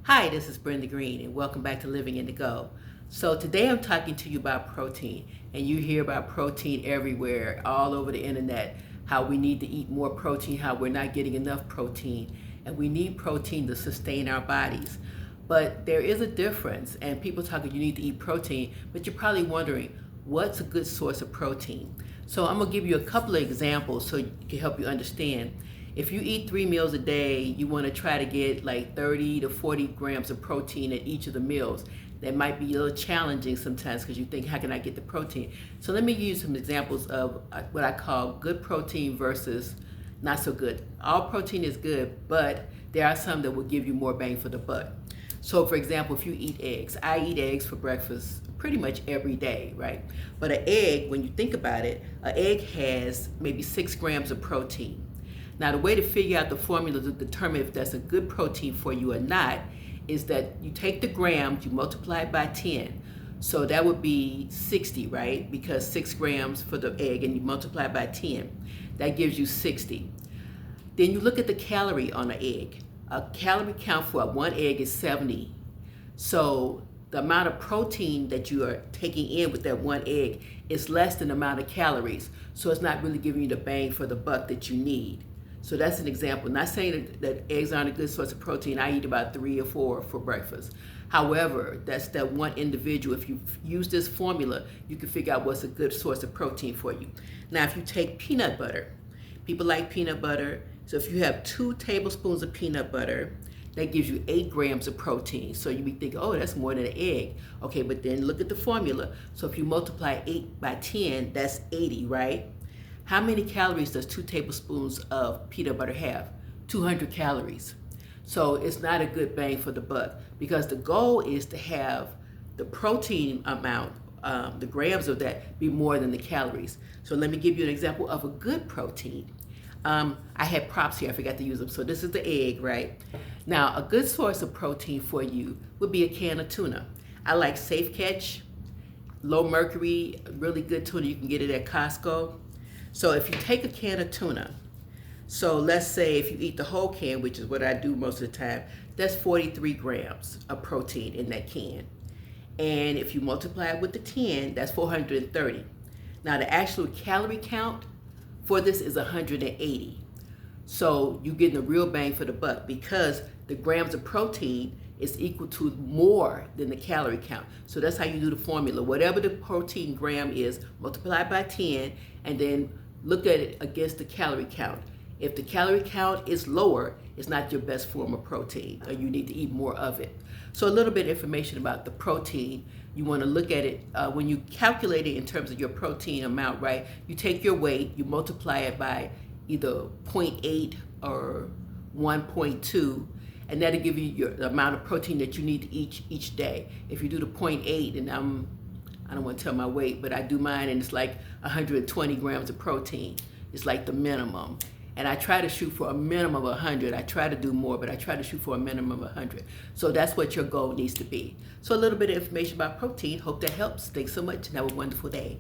Hi, this is Brenda Green, and welcome back to Living in the Go. So today I'm talking to you about protein, and you hear about protein everywhere, all over the internet, how we need to eat more protein, how we're not getting enough protein, and we need protein to sustain our bodies. But there is a difference, and people talk you need to eat protein, but you're probably wondering, what's a good source of protein? So I'm gonna give you a couple of examples so it can help you understand. If you eat 3 meals a day, you want to try to get like 30 to 40 grams of protein at each of the meals. That might be a little challenging sometimes because you think, how can I get the protein? So let me give you some examples of what I call good protein versus not so good. All protein is good, but there are some that will give you more bang for the buck. So for example, if you eat eggs, I eat eggs for breakfast pretty much every day, right? But an egg, when you think about it, an egg has maybe 6 grams of protein. Now, the way to figure out the formula to determine if that's a good protein for you or not is that you take the grams, you multiply it by 10. So that would be 60, right? Because 6 grams for the egg and you multiply by 10. That gives you 60. Then you look at the calorie on an egg. A calorie count for one egg is 70. So the amount of protein that you are taking in with that one egg is less than the amount of calories. So it's not really giving you the bang for the buck that you need. So that's an example. Not saying that eggs aren't a good source of protein. I eat about 3 or 4 for breakfast. However, that's that one individual. If you use this formula, you can figure out what's a good source of protein for you. Now, if you take peanut butter, people like peanut butter. So if you have 2 tablespoons of peanut butter, that gives you 8 grams of protein. So you be thinking, oh, that's more than an egg. Okay, but then look at the formula. So if you multiply 8 by 10, that's 80, right? How many calories does 2 tablespoons of peanut butter have? 200 calories. So it's not a good bang for the buck because the goal is to have the protein amount, the grams of that, be more than the calories. So let me give you an example of a good protein. I had props here, I forgot to use them. So this is the egg, right? Now, a good source of protein for you would be a can of tuna. I like Safe Catch, low mercury, really good tuna. You can get it at Costco. So if you take a can of tuna, so let's say if you eat the whole can, which is what I do most of the time, that's 43 grams of protein in that can. And if you multiply it with the 10, that's 430. Now the actual calorie count for this is 180. So you're getting a real bang for the buck because the grams of protein is equal to more than the calorie count. So that's how you do the formula. Whatever the protein gram is, multiply by 10, and then look at it against the calorie count. If the calorie count is lower, it's not your best form of protein, or you need to eat more of it. So a little bit of information about the protein. You want to look at it when you calculate it in terms of your protein amount, right? You take your weight, you multiply it by either 0.8 or 1.2, and that'll give you the amount of protein that you need to eat each day. If you do the 0.8, and I don't want to tell my weight, but I do mine, and it's like 120 grams of protein. It's like the minimum. And I try to shoot for a minimum of 100. I try to do more, but I try to shoot for a minimum of 100. So that's what your goal needs to be. So a little bit of information about protein. Hope that helps. Thanks so much, and have a wonderful day.